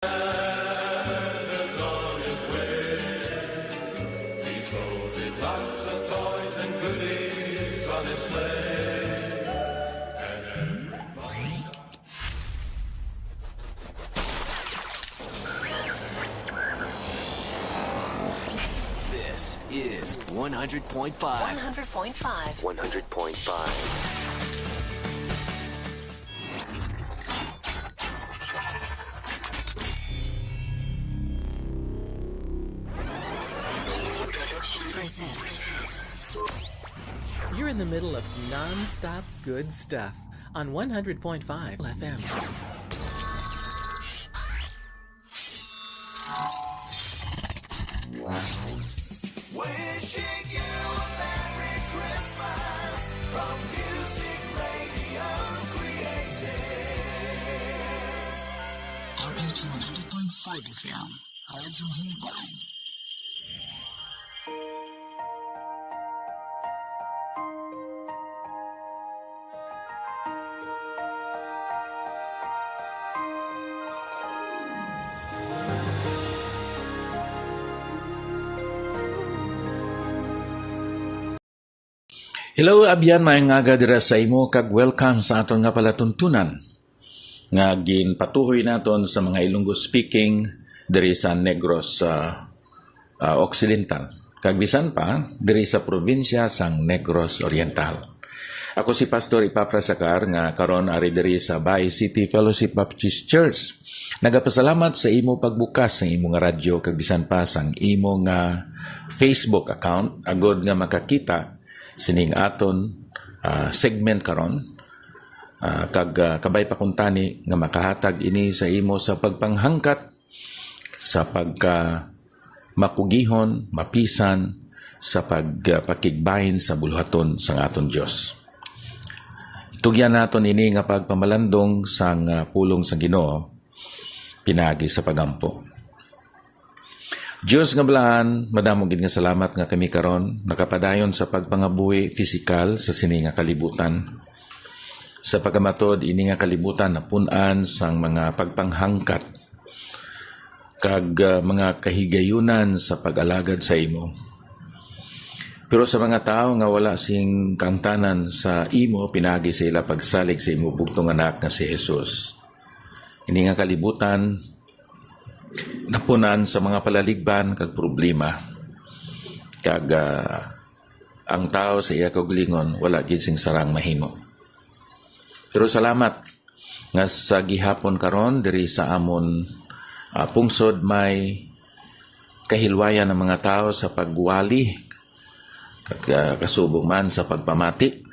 This is 100.5. 100.5. 100.5. You're in the middle of non-stop good stuff on 100.5 FM. Wishing you a Merry Christmas from Music Radio Creative. RH 100.5 FM, Radyo Himbang. Hello, abyan may nga dira sa imo kag welcome sa aton nga palatuntunan. Nga ginpatuhoy naton sa mga Ilonggo speaking diri sa Negros Occidental. Kag bisan pa diri sa probinsya sang Negros Oriental. Ako si Pastor Ipafrasacar nga karon ari diri sa Bay City Fellowship Baptist Church. Nagapasalamat sa imo pagbukas ng imo nga radyo kag bisan pa sang imo nga Facebook account agod nga makakita sining aton segment karon kag kabay pa kuntani nga makahatag ini sa imo sa pagpanghangkat sa pagka makugihon mapisan sa pagpakigbahin sa buluhaton sang aton Dios. Tugyan naton ini nga pagpamalandong sang pulong sang Ginoo pinagi sa pagampo. Diyos nga balahan, madamo gid nga salamat nga kami karon nakapadayon sa pagpangabuhi pisikal sa sini nga kalibutan. Sa pagamatod ini nga kalibutan napun-an sang mga pagpanghangkat kag mga kahigayunan sa pag-alagad sa imo. Pero sa mga tao nga wala sing kangtanan sa imo pinagi sa ila pagsalig sa imo bugtong anak nga si Jesus. Ini nga kalibutan napunan sa mga palaligban kag problema kag ang tao sa iya kaugalingon wala gid sing sarang mahimo. Pero salamat nga sa gihapon karon diri sa amon pungsod may kahilwayan ng mga tao sa pagwali kag kasubong man sa pagpamati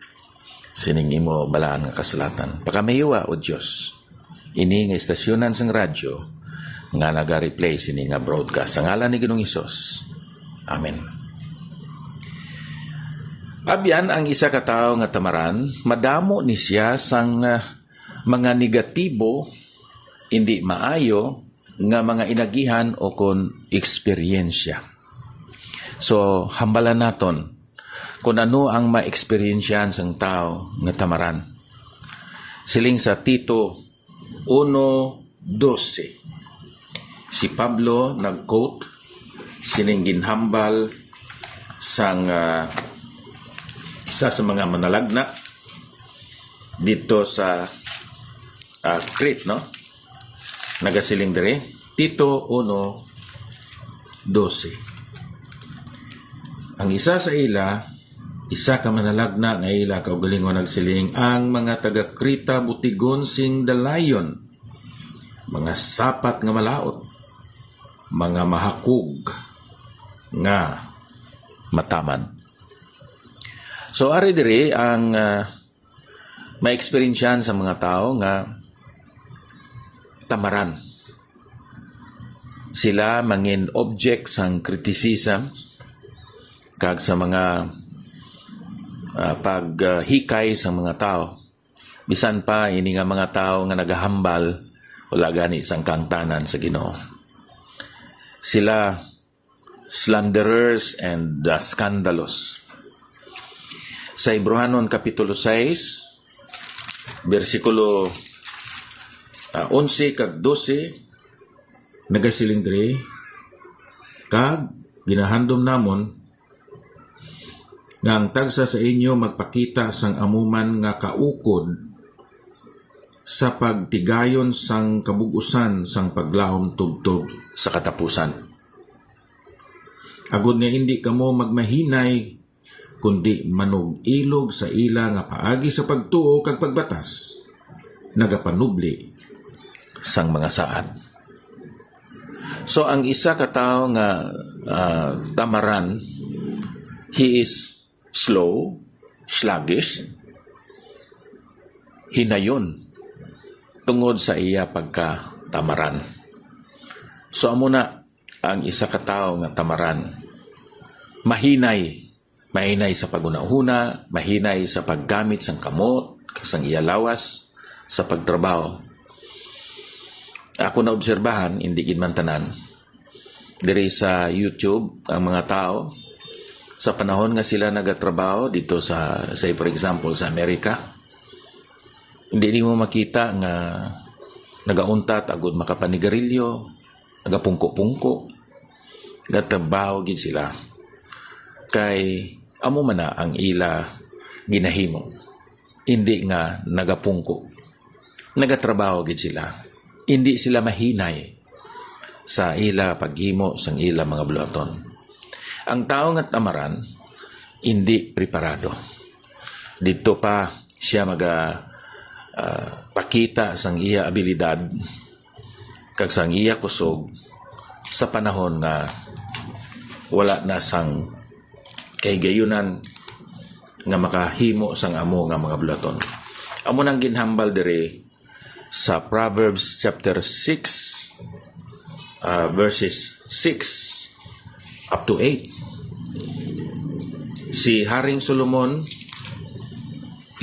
sining imo balaan nga kasulatan. Pakamayowa o Dios ini nga istasyonan sang radyo nga naga-replay sini nga broadcast. Sa ngalan ni Ginoong Hesus. Amen. Abyan ang isa ka tawo nga tamaran, madamo ni siya sang mga negatibo, hindi maayo, nga mga inagihan o kon eksperyensya. So, hambalan naton kung ano ang ma-eksperyensyahan sang tao nga tamaran. Siling sa Tito 1:12. Si Pablo nag-quote sining ginhambal sang isa sa mga manalagna dito sa Crete, no? Nagasiling dire Tito 1:12. Ang isa sa ila, isa ka manalagna nga ila kaugalingon nagsiling ang mga taga Krita butigon sing dalayon, mga sapat nga malaot, mga mahakug nga mataman. So ari diri ang ma-experiensyan sa mga tao nga tamaran. Sila mangin object sang criticism kag sa mga paghikay sa mga tao. Bisan pa ini nga mga tao nga nagahambal wala gani sang kangtanan sa Ginoo. Sila slanderers and scandalous. Sa Hebrehanon Kapitulo 6, versikulo 11 kag 12, nagasiling diri kag ginahandom namon nga ang tagsa sa inyo magpakita sang amuman nga kaukod sa pagtigayon sang kabugusan sang paglahom tubtob sa katapusan. Agud nga hindi kamo magmahinay kundi manug-ilog sa ila nga paagi sa pagtuo kag pagbatas nagapanubli sang mga saad. So ang isa ka tawo nga tamaran, he is slow, sluggish, hinayon tungod sa iya pagkatamaran. So amo na ang isa ka tawo nga tamaran, mahinay sa pagunahuna, mahinay sa paggamit sang kamot, kasang iya lawas sa pagtrabaho. Ako na obserbahan, hindi gid man tanan, diri sa YouTube ang mga tao sa panahon nga sila nagatrabaho dito sa, say for example, sa Amerika, hindi mo makita nga nagauntat agud makapanigarilyo, nagapungko-pungko, nagtrabaho gid sila. Kay amo man na ang ila ginahimo. Hindi nga nagapungko. Nagatrabaho gid sila. Hindi sila mahinay sa ila paghimo sang ila mga bulaton. Ang tao nga tamaran, hindi preparado. Dito pa siya pakita sang iya abilidad kag sang iya kusog sa panahon na wala na sang kahigayunan nga makahimo sang amo nga mga bulaton. Amo nang ginhambal diri sa Proverbs chapter 6 verses 6 up to 8. Si Haring Solomon,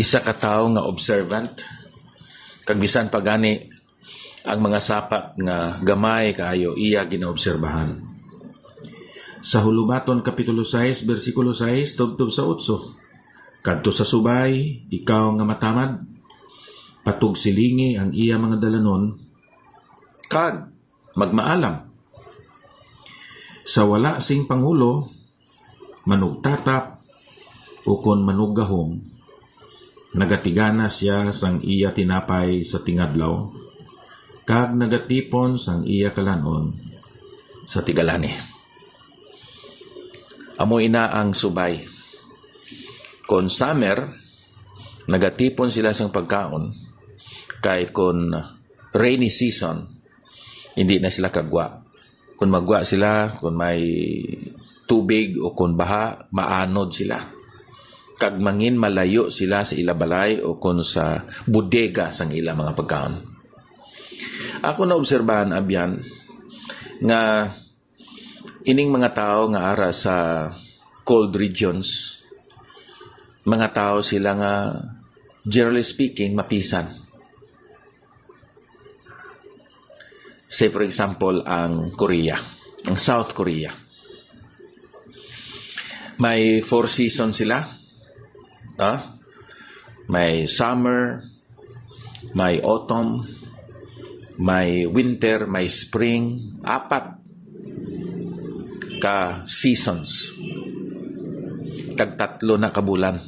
isa ka tawo nga observant, kag bisan pagani ang mga sapat nga gamay kaayo iya ginaobserbahan. Sa Hulubaton kapitulo 6 bersikulo 6 tubtob sa 8, kadto sa subay ikaw nga matamad, patug silingi ang iya mga dalanon, kag magmaalam. Sa wala sing pangulo, manugtatap o kon manuggahom, nagatigana siya sang iya tinapay sa tingadlaw, kag nagatipon sang iya kalanon sa tigalani. Amo ina ang subay. Kon summer, nagatipon sila sang pagkaon, kay kon rainy season, hindi na sila kagwa. Kung magwa sila, kung may tubig o kung baha, maanod sila. Kag mangin malayo sila sa ilabalay o kung sa bodega sang ila mga pagkaon. Ako na obserbahan abyan nga ining mga tao nga ara sa cold regions, mga tao sila nga generally speaking mapisan. Say for example ang Korea, ang South Korea. May 4 seasons sila. May summer, may autumn, may winter, may spring, 4 ka seasons. Kag 3 na kabulan.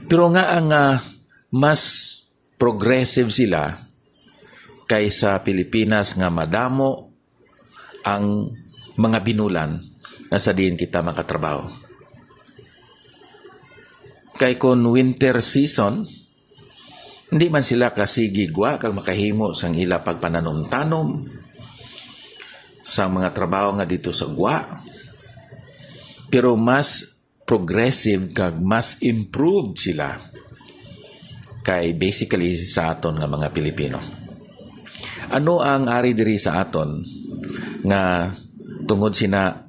Pero nga ang mas progressive sila kaysa Pilipinas nga madamo ang mga binulan na sa diin kita makatrabaho. Kay kon winter season, hindi man sila kasigigwa kag makahimo sang ila pagpananom-tanom sa mga trabaho nga dito sa gwa. Pero mas progressive kag mas improved sila kay basically sa aton nga mga Pilipino. Ano ang ari diri sa aton nga tungod sina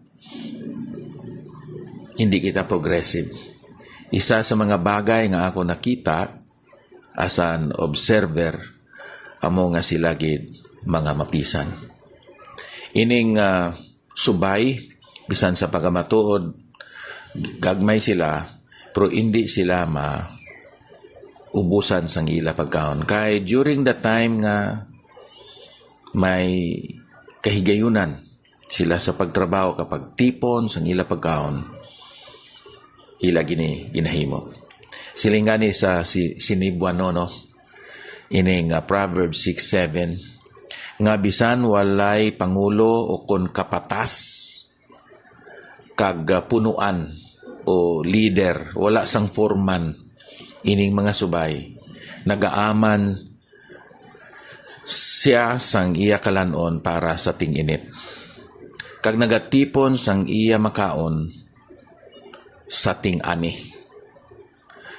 hindi kita progressive? Isa sa mga bagay nga ako nakita as an observer, amo nga sila gid mga mapisan. Ining subay, bisan sa pagamatuod, gagmay sila, pero hindi sila ubusan sang ila pagkaon. Kay during the time nga may kahigayunan sila sa pagtrabaho kapag tipon sang ila pagkaon ila ginahimo. Silingani sa sinibuano no ining Proverbs 6:7 nga bisan walay pangulo o kon kapatas kag punuan o leader, wala sang foreman ining mga subay, nagaaman siya sang iya kalanon para sa ting-init. Kag nagatipon sang iya makaon sa ting-ani.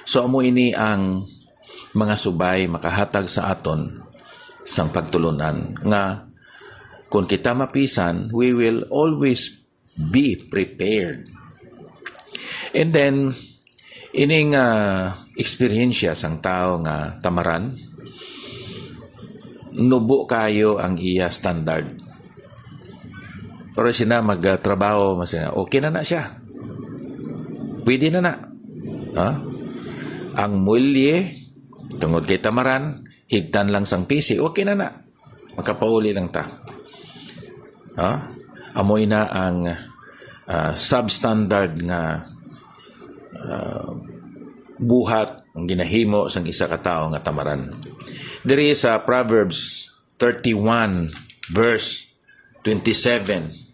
So amo ini ang mga subay makahatag sa aton sang pagtulunan nga kung kita mapisan, we will always be prepared. And then ining eksperyensya sang tao nga tamaran, nubo kayo ang iya standard. Pero siya magtrabaho, okay na siya. Pwede na. Ang mulye, tungod kay tamaran, higtan lang sang pisi, okay na. Makapauli lang ta. Amoy na ang substandard nga buhat ang ginahimo sang isa ka tawo nga tamaran. Diri sa Proverbs 31 verse 27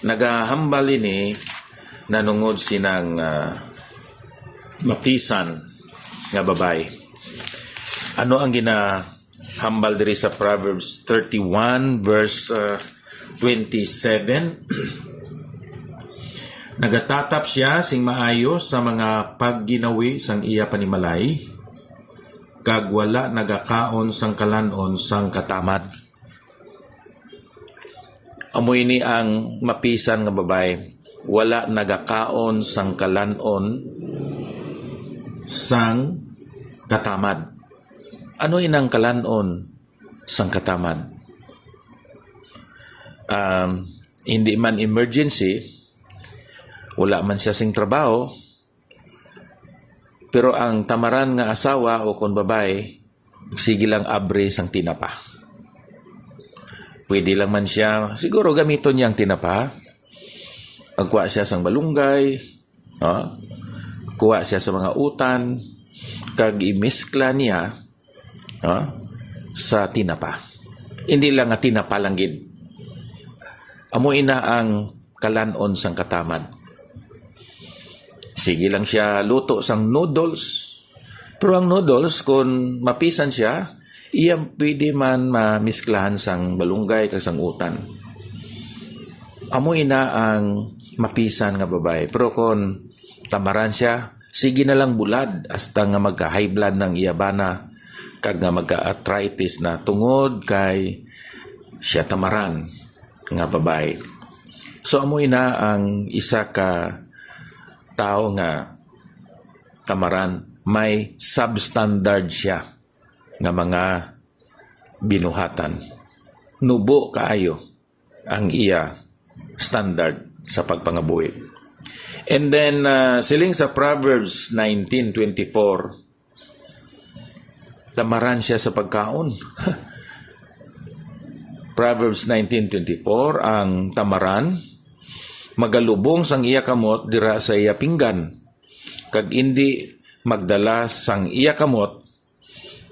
nagahambal ini nanungod sinang mapisan nga babay. Ano ang ginahambal diri sa Proverbs 31 verse 27? Nagatatap siya sing maayo sa mga pagginawi sang iya panimalay, kag wala nagakaon sang kalanon sang katamad. Amoy ni ang mapisan nga babay, wala nagakaon sang kalanon sang katamad. Ano inang kalanon sang katamad? Hindi man emergency, wala man siya sing trabaho, pero ang tamaran nga asawa o kon babae, sige lang abre sang tinapa. Pwede lang man siya, siguro gamiton niya ang tinapa, magkuha siya sang balunggay, kuha siya sa mga utan, kag imiskla niya sa tinapa. Hindi lang nga tinapa lang gid. Amoy na ang kalanon sang katamad. Sige lang siya luto sang noodles. Pero ang noodles, kung mapisan siya, iyang pwede man mamisklahan sang balunggay kag sang utan. Amoy na ang mapisan nga babay. Pero kung tamaran siya, sige na lang bulad hasta nga magka-high blood ng iyabana kag nga magka-arthritis na tungod kay siya tamaran nga babay. So amoy na ang isa ka tao nga tamaran, may substandard siya nga mga binuhatan. Nubo kaayo ang iya standard sa pagpangabuhi. And then siling sa Proverbs 19:24, tamaran siya sa pagkaon. Proverbs 19:24, ang tamaran magalubong sang iya kamot dira sa iya pinggan, kag indi magdala sang iya kamot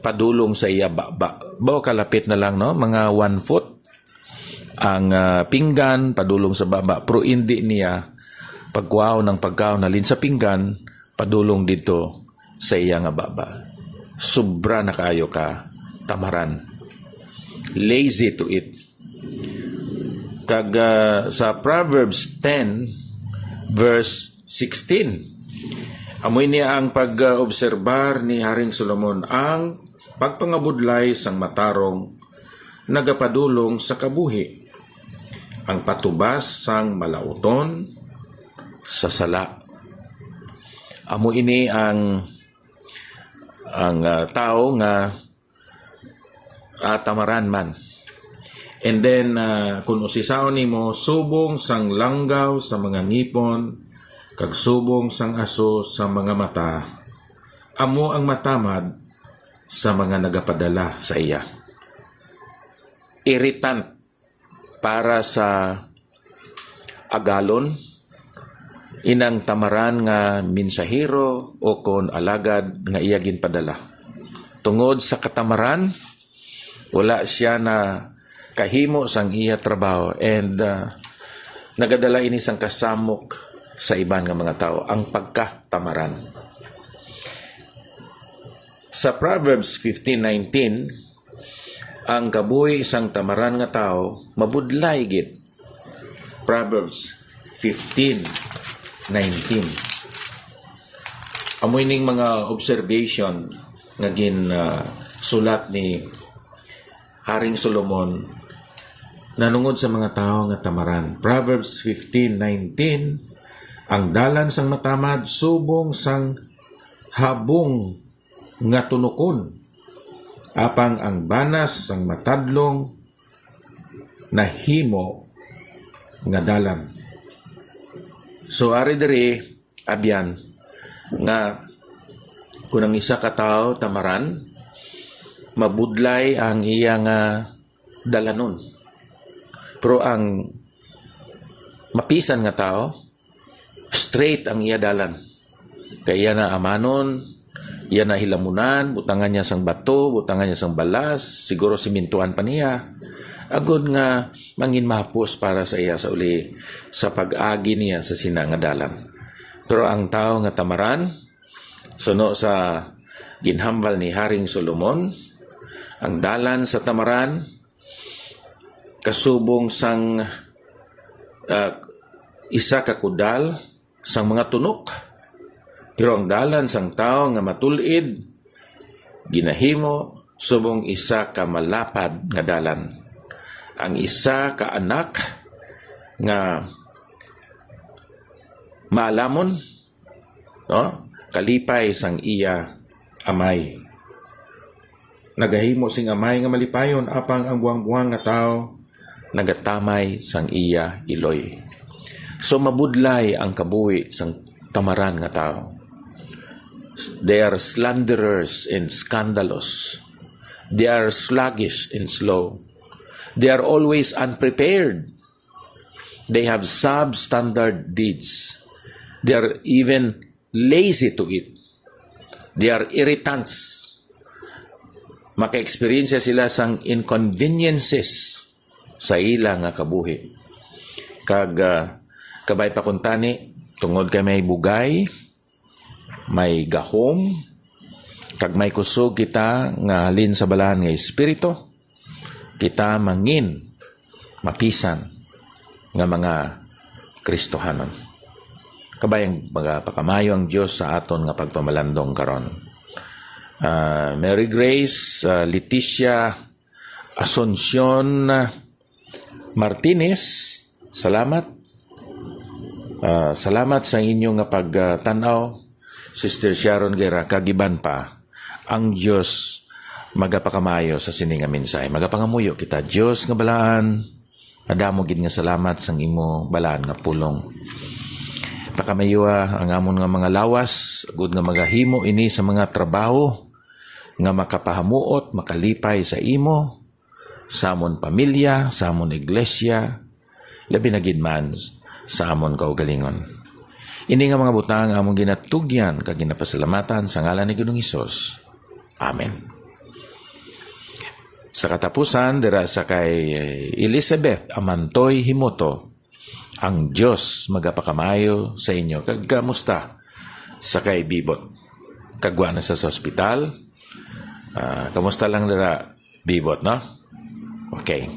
padulong sa iya baba. Bao kalapit na lang, no? Mga 1 foot ang pinggan padulong sa baba, pero hindi niya pagkuhaw ng pagkaon nalin sa pinggan padulong dito sa iya nga baba. Sobra na kaayo ka tamaran, lazy to eat. Kag sa Proverbs 10 verse 16, amoy niya ang pag-obserbar ni Haring Solomon, ang pagpangabudlay sang matarong nagapadulong sa kabuhi, ang patubas sang malauton sa sala. Amo ini ang tao nga tamaran man. And then, kung usisaon nimo, subong sang langgaw sa mga ngipon, kag subong sang aso sa mga mata, amo ang matamad sa mga nagapadala sa iya. irritant para sa agalon, inang tamaran nga minsahero o kon alagad nga iya ginpadala. Tungod sa katamaran, wala siya na kahimo sang iya trabaho and nagadala ini sang kasamok sa iban nga mga tao, ang pagkatamaran. Sa Proverbs 15:19, ang kabuhi isang tamaran nga tao mabudlay gid. Proverbs 15:19. Amoy ning mga observation nga sulat ni Haring Solomon nanungod sa mga tao nga tamaran. Proverbs 15:19, ang dalan sang matamad subong sang habong nga tunukon, apang ang banas sang matadlong nahimo nga dalan. So ari diri abyan nga kung ang isa ka tawo tamaran, mabudlay ang iya nga dalanon. Pero ang mapisan nga tao, straight ang iya dalan. Kaya na amanon, iya na hilamunan, butangan niya sang bato, butangan niya sang balas, siguro simintuan pa niya. Agod nga mangin mahapos para sa iya sa uli sa pag-agi niya sa sina nga dalan. Pero ang tao nga tamaran, suno sa ginhambal ni Haring Solomon, ang dalan sa tamaran kasubong sang isa ka kudal sang mga tunok. Pero ang dalan sang tao nga matulid, ginahimo subong isa ka malapad nga dalan. Ang isa ka anak nga maalamon, no? Kalipay sang iya amay. Nagahimo sing amay nga malipayon, apang ang buwang-buwang nga tao nagatamay sang iya iloy. So mabudlay ang kabuhi sang tamaran nga tao. They are slanderers and scandalous. They are sluggish and slow. They are always unprepared. They have substandard deeds. They are even lazy to eat. They are irritants. Maka-experience sila sang inconveniences sa ila nga kabuhi. Kabay pa kuntani, tungod kay may bugay, may gahom, kag may kusog kita nga halin sa balahan nga espiritu, kita mangin mapisan nga mga Kristohanon. Kabayang mga pakamayo ang Diyos sa aton nga pagpamalandong karon. Mary Grace, Leticia Asuncion Martinez, salamat. Salamat sa inyong nga pagtanaw. Sister Sharon Guerra, kagiban pa ang Diyos magapakamayo sa sininga mensahe. Magapangamuyo kita, Diyos nga balaan, nadamo gid nga salamat sang imo balaan nga pulong. Pakamayuha ang amon nga mga lawas, good nga magahimo ini sa mga trabaho nga makapahamuot, makalipay sa imo, sa amon pamilya, sa amon iglesia, labi na gid man sa amon kaugalingon. Ini nga mga butang among ginatugyan kag ginapasalamatan sa ngalan ni Ginoong Hesus. Amen. Sa katapusan, dira sa kay Elizabeth Amantoy Himoto, ang Diyos magapakamayo sa inyo. Kamusta sa kay Bibot? Kagwa na sa ospital? Kamusta lang dira Bibot, no? Okay.